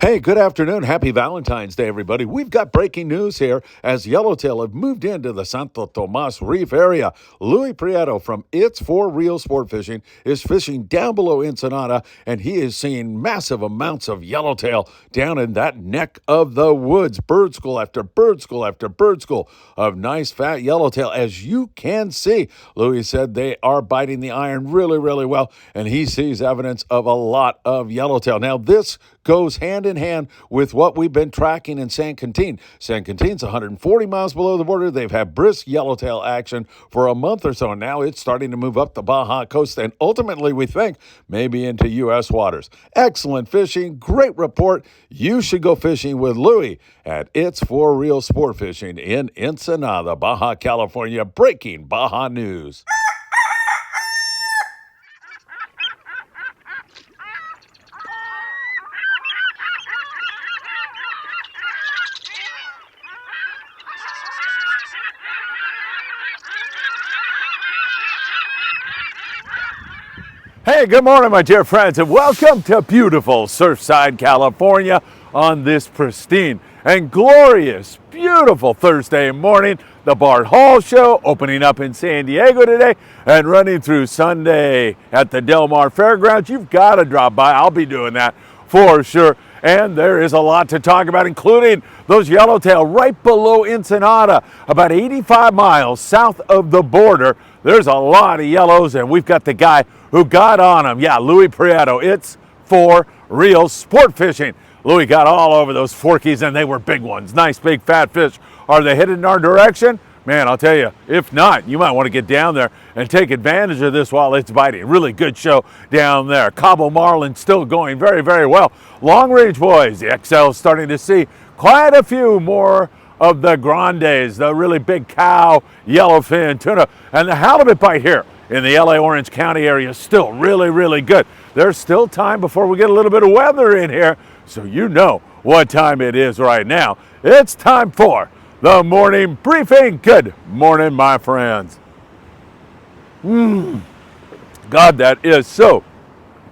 Hey, good afternoon. Happy Valentine's Day, everybody. We've got breaking news here as Yellowtail have moved into the Santo Tomas Reef area. Louis Prieto from It's For Real Sport Fishing is fishing down below Ensenada, and he is seeing massive amounts of yellowtail down in that neck of the woods. Bird school after bird school after bird school of nice fat yellowtail. As you can see, Louis said they are biting the iron really, really well, and he sees evidence of a lot of yellowtail. Now, this goes hand in hand with what we've been tracking in San Quintin. San Quintin's 140 miles below the border. They've had brisk yellowtail action for a month or so, and now it's starting to move up the Baja coast and ultimately, we think, maybe into U.S. waters. Excellent fishing, great report. You should go fishing with Louis at It's For Real Sport Fishing in Ensenada, Baja California. Breaking Baja news. Hey, good morning, my dear friends, and welcome to beautiful Surfside, California on this pristine and glorious, beautiful Thursday morning. The Bart Hall Show opening up in San Diego today and running through Sunday at the Del Mar Fairgrounds. You've got to drop by. I'll be doing that for sure. And there is a lot to talk about, including those yellowtail right below Ensenada, about 85 miles south of the border. There's a lot of yellows, and we've got the guy who got on them. Yeah, Louis Prieto. It's For Real Sport Fishing. Louis got all over those forkies, and they were big ones. Nice, big, fat fish. Are they headed in our direction? Man, I'll tell you, if not, you might want to get down there and take advantage of this while it's biting. Really good show down there. Cabo Marlin still going very, very well. Long range boys, the XL is starting to see quite a few more of the grandes, the really big cow, yellowfin, tuna, and the halibut bite here in the LA Orange County area is still really, really good. There's still time before we get a little bit of weather in here, so you know what time it is right now. It's time for the morning briefing. Good morning, my friends. God, that is so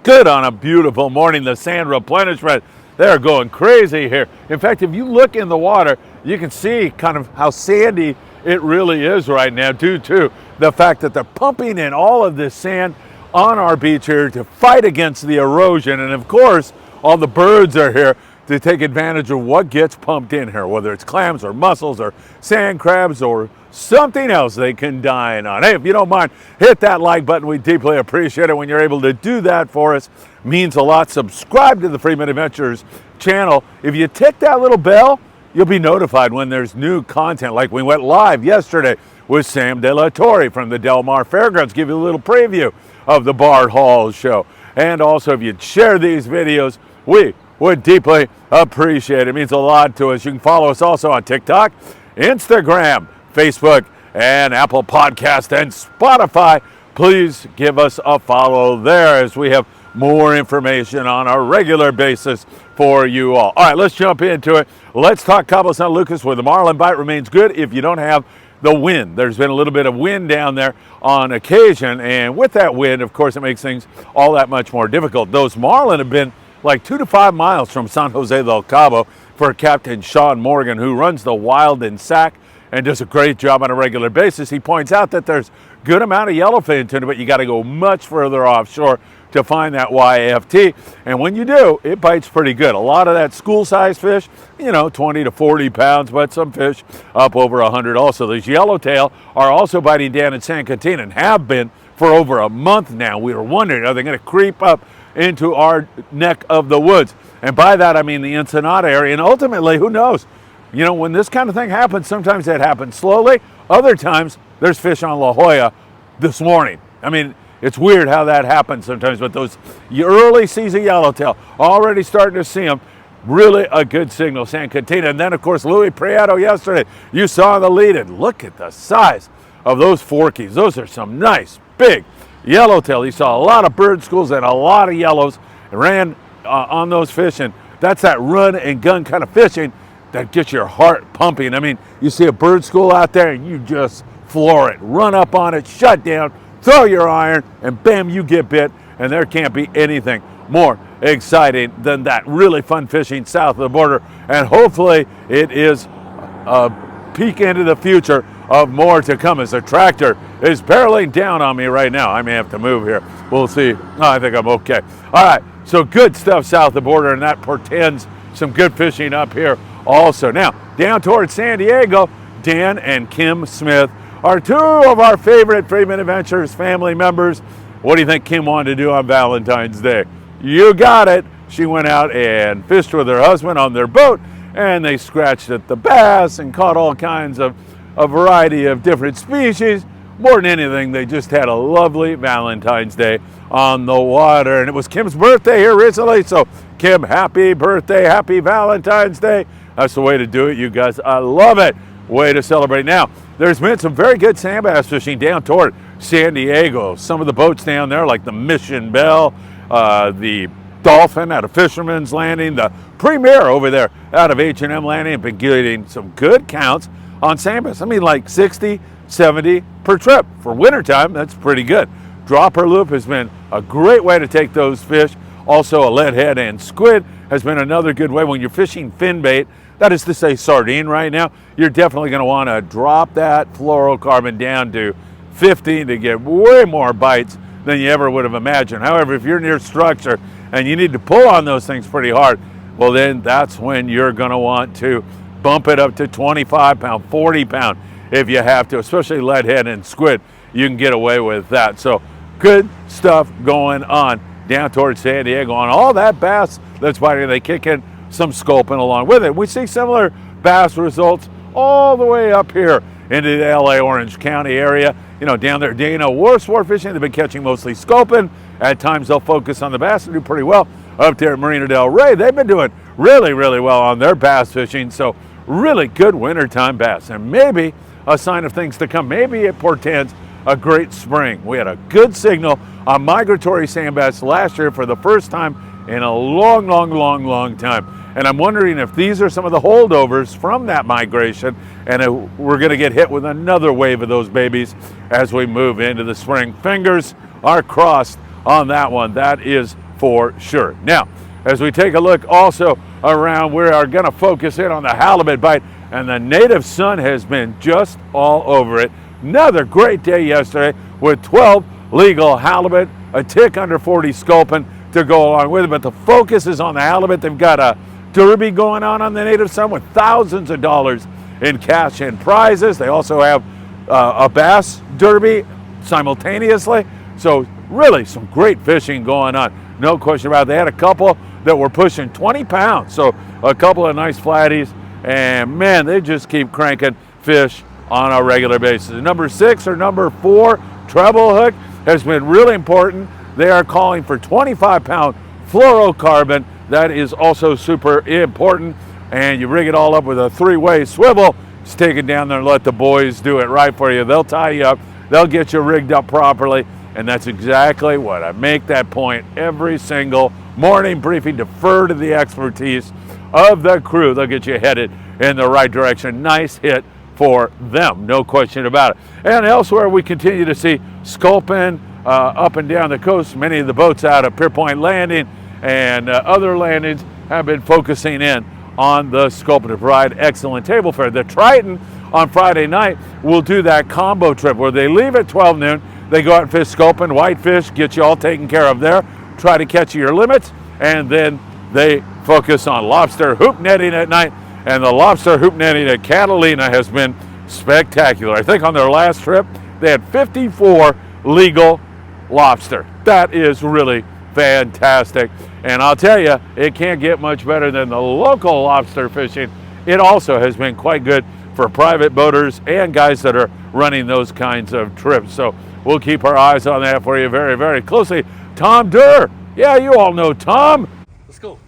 good on a beautiful morning. The sand replenishment, they're going crazy here. In fact, if you look in the water, you can see kind of how sandy it really is right now due to the fact that they're pumping in all of this sand on our beach here to fight against the erosion. And of course, all the birds are here to take advantage of what gets pumped in here, whether it's clams or mussels or sand crabs or something else they can dine on. Hey, if you don't mind, hit that like button. We deeply appreciate it when you're able to do that for us. Means a lot. Subscribe to the Friedman Adventures channel. If you tick that little bell, you'll be notified when there's new content, like we went live yesterday with Sam De La Torre from the Del Mar Fairgrounds. Give you a little preview of the Bart Hall Show. And also, if you'd share these videos, we would deeply appreciate it. It means a lot to us. You can follow us also on TikTok, Instagram, Facebook, and Apple Podcast and Spotify. Please give us a follow there as we have more information on a regular basis for you all. All right, let's jump into it. Let's talk Cabo San Lucas, where the marlin bite remains good if you don't have the wind. There's been a little bit of wind down there on occasion, and with that wind, of course, it makes things all that much more difficult. Those marlin have been like 2 to 5 miles from San Jose del Cabo for Captain Sean Morgan, who runs the Wild and Sack and does a great job on a regular basis. He points out that there's good amount of yellowfin tuna, but you got to go much further offshore to find that YFT. And when you do, it bites pretty good. A lot of that school-sized fish, 20 to 40 pounds, but some fish up over 100 also. These yellowtail are also biting down in San Quintin and have been for over a month now. We were wondering, are they going to creep up into our neck of the woods? And by that, I mean the Ensenada area. And ultimately, who knows? When this kind of thing happens, sometimes it happens slowly. Other times, there's fish on La Jolla this morning. I mean, it's weird how that happens sometimes, but those early season yellowtail, already starting to see them. Really a good signal, San Quintin. And then, of course, Louis Prieto yesterday. You saw the lead, and look at the size of those forkies. Those are some nice, big yellowtail. He saw a lot of bird schools and a lot of yellows and ran on those fish. And that's that run and gun kind of fishing that gets your heart pumping. I mean, you see a bird school out there and you just floor it, run up on it, shut down, throw your iron, and bam, you get bit, and there can't be anything more exciting than that. Really fun fishing south of the border, and hopefully it is a peek into the future of more to come as the tractor is barreling down on me right now. I may have to move here. We'll see. I think I'm okay. All right, so good stuff south of the border, and that portends some good fishing up here also. Now, down towards San Diego, Dan and Kim Smith are two of our favorite Friedman Adventures family members. What do you think Kim wanted to do on Valentine's Day? You got it. She went out and fished with her husband on their boat, and they scratched at the bass and caught all kinds of a variety of different species. More than anything, they just had a lovely Valentine's Day on the water. And it was Kim's birthday here recently, so Kim, happy birthday, happy Valentine's Day. That's the way to do it, you guys. I love it. Way to celebrate. Now, there's been some very good sand bass fishing down toward San Diego. Some of the boats down there, like the Mission Belle, the Dolphin out of Fisherman's Landing, the Premier over there out of H&M Landing, have been getting some good counts on sand bass. I mean, like 60, 70 per trip. For wintertime, that's pretty good. Dropper loop has been a great way to take those fish. Also, a leadhead and squid has been another good way. When you're fishing fin bait, that is to say sardine right now, you're definitely going to want to drop that fluorocarbon down to 50 to get way more bites than you ever would have imagined. However, if you're near structure and you need to pull on those things pretty hard, well, then that's when you're going to want to bump it up to 25 pound, 40 pound if you have to, especially leadhead and squid. You can get away with that. So good stuff going on down towards San Diego on all that bass that's biting. They kick in some sculpin along with it. We see similar bass results all the way up here into the LA Orange County area. You know, down there, Dana, war sport fishing, they've been catching mostly sculpin. At times they'll focus on the bass and do pretty well. Up there at Marina del Rey, they've been doing really, really well on their bass fishing. So really good wintertime bass, and maybe a sign of things to come. Maybe it portends a great spring. We had a good signal on migratory sand bass last year for the first time in a long, long, long, long time. And I'm wondering if these are some of the holdovers from that migration, and we're going to get hit with another wave of those babies as we move into the spring. Fingers are crossed on that one, that is for sure. Now, as we take a look also around, we are going to focus in on the halibut bite, and the native sun has been just all over it. Another great day yesterday with 12 legal halibut, a tick under 40 sculpin to go along with it, but the focus is on the halibut. They've got a derby going on the native sun with thousands of dollars in cash and prizes. They also have a bass derby simultaneously. So really some great fishing going on. No question about it. They had a couple that were pushing 20 pounds. So a couple of nice flatties, and man, they just keep cranking fish on a regular basis. Number 6 or number 4 treble hook has been really important. They are calling for 25-pound fluorocarbon. That is also super important. And you rig it all up with a 3-way swivel. Just take it down there and let the boys do it right for you. They'll tie you up. They'll get you rigged up properly. And that's exactly what I make that point every single morning briefing. Defer to the expertise of the crew. They'll get you headed in the right direction. Nice hit for them, no question about it. And elsewhere, we continue to see sculpin up and down the coast. Many of the boats out of Pierpoint Landing and other landings have been focusing in on the sculpin to provide excellent table fare. The Triton on Friday night will do that combo trip where they leave at 12 noon. They go out and fish sculpin, whitefish, get you all taken care of there, try to catch your limits, and then they focus on lobster hoop netting at night. And the lobster hoop netting at Catalina has been spectacular. I think on their last trip, they had 54 legal lobster. That is really fantastic. And I'll tell you, it can't get much better than the local lobster fishing. It also has been quite good for private boaters and guys that are running those kinds of trips. So we'll keep our eyes on that for you very, very closely. Tom Durr. Yeah, you all know Tom. Let's go.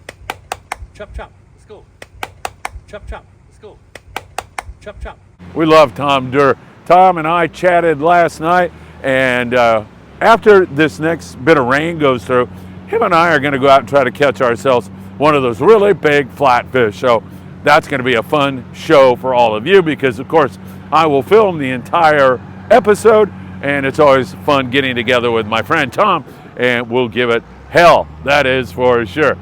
Chop, chop. Let's go. Chop, chop. Let's go. Chop, chop. We love Tom Durr. Tom and I chatted last night, and after this next bit of rain goes through, him and I are going to go out and try to catch ourselves one of those really big flatfish. So that's going to be a fun show for all of you because, of course, I will film the entire episode, and it's always fun getting together with my friend Tom, and we'll give it hell, that is for sure.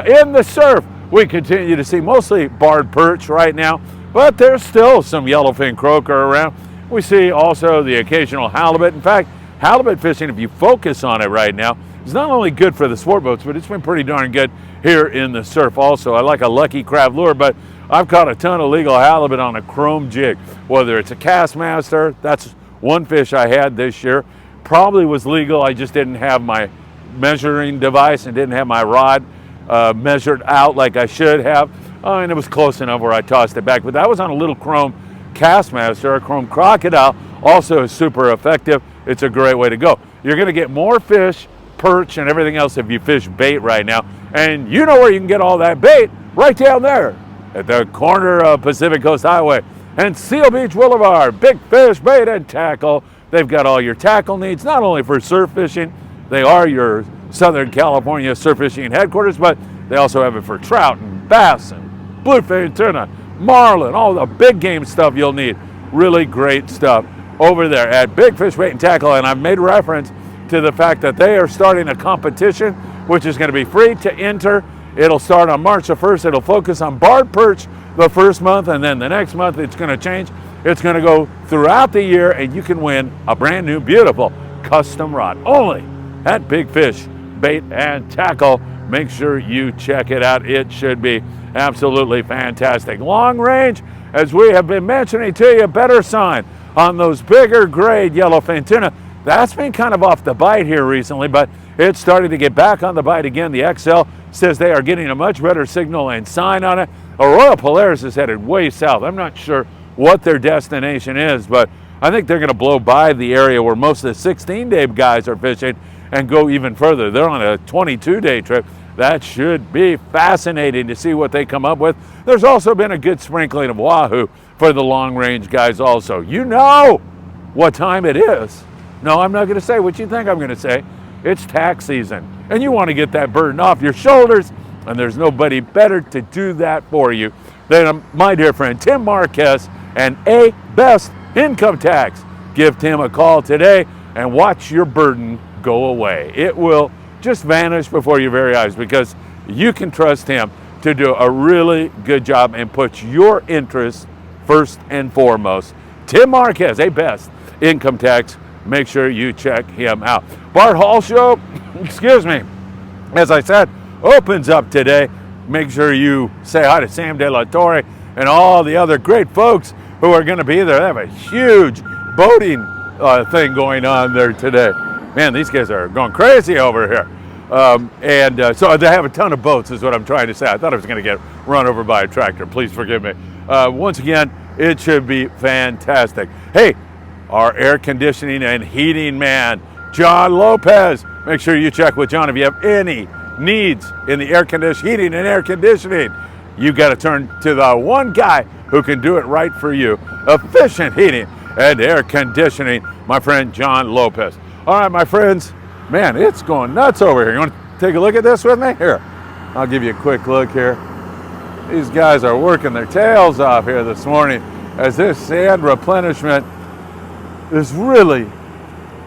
In the surf, we continue to see mostly barred perch right now, but there's still some yellowfin croaker around. We see also the occasional halibut. In fact, halibut fishing, if you focus on it right now, is not only good for the sport boats, but it's been pretty darn good here in the surf also. I like a Lucky Crab lure, but I've caught a ton of legal halibut on a chrome jig, whether it's a Castmaster. That's one fish I had this year. Probably was legal. I just didn't have my measuring device and didn't have my rod measured out like I should have. And it was close enough where I tossed it back. But that was on a little chrome Castmaster. A chrome crocodile also is super effective. It's a great way to go. You're going to get more fish, perch, and everything else if you fish bait right now. And you know where you can get all that bait? Right down there at the corner of Pacific Coast Highway and Seal Beach Boulevard. Big Fish Bait and Tackle. They've got all your tackle needs, not only for surf fishing. They are your Southern California surf fishing headquarters, but they also have it for trout and bass and bluefin tuna, marlin, all the big game stuff you'll need. Really great stuff over there at Big Fish Bait and Tackle. And I've made reference to the fact that they are starting a competition, which is going to be free to enter. It'll start on March the 1st. It'll focus on barred perch the first month, and then the next month it's going to change. It's going to go throughout the year, and you can win a brand new, beautiful custom rod only at Big Fish Bait and Tackle. Make sure you check it out. It should be absolutely fantastic. Long range, as we have been mentioning to you, better sign on those bigger grade yellowfin tuna. That's been kind of off the bite here recently, but it's starting to get back on the bite again. The XL says they are getting a much better signal and sign on it. Arroyo Polaris is headed way south. I'm not sure what their destination is, but I think they're going to blow by the area where most of the 16-day guys are fishing and go even further. They're on a 22-day trip. That should be fascinating to see what they come up with. There's also been a good sprinkling of wahoo for the long-range guys also. You know what time it is. No, I'm not going to say what you think I'm going to say. It's tax season, and you want to get that burden off your shoulders, and there's nobody better to do that for you than my dear friend Tim Marquez and A Best Income Tax. Give Tim a call today and watch your burden go away. It will just vanish before your very eyes because you can trust him to do a really good job and put your interests first and foremost. Tim Marquez, A Best Income Tax. Make sure you check him out. Bart Hall Show, excuse me, as I said, opens up today. Make sure you say hi to Sam De La Torre and all the other great folks who are going to be there. They have a huge boating thing going on there today. Man, these guys are going crazy over here. So they have a ton of boats is what I'm trying to say. I thought I was going to get run over by a tractor. Please forgive me. Once again, it should be fantastic. Hey, our air conditioning and heating man, John Lopez. Make sure you check with John if you have any needs in the heating and air conditioning. You got to turn to the one guy who can do it right for you. Efficient heating and air conditioning, my friend John Lopez. All right, my friends, man, it's going nuts over here. You want to take a look at this with me? Here, I'll give you a quick look here. These guys are working their tails off here this morning as this sand replenishment is really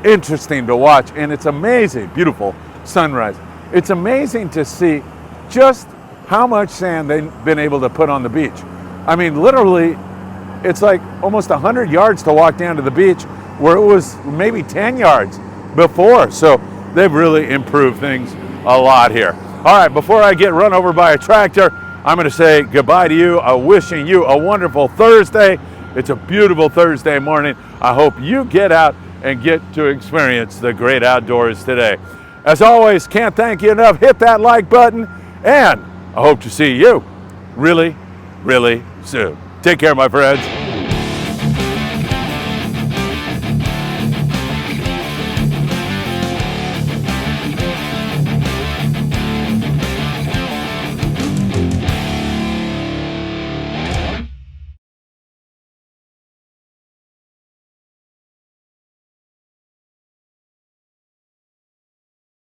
interesting to watch, and it's amazing. Beautiful sunrise. It's amazing to see just how much sand they've been able to put on the beach. I mean, literally, it's like almost 100 yards to walk down to the beach where it was maybe 10 yards before. So they've really improved things a lot here. All right, before I get run over by a tractor, I'm going to say goodbye to you. Wishing you a wonderful Thursday. It's a beautiful Thursday morning. I hope you get out and get to experience the great outdoors today. As always, can't thank you enough. Hit that like button, and I hope to see you really, really soon. Take care, my friends.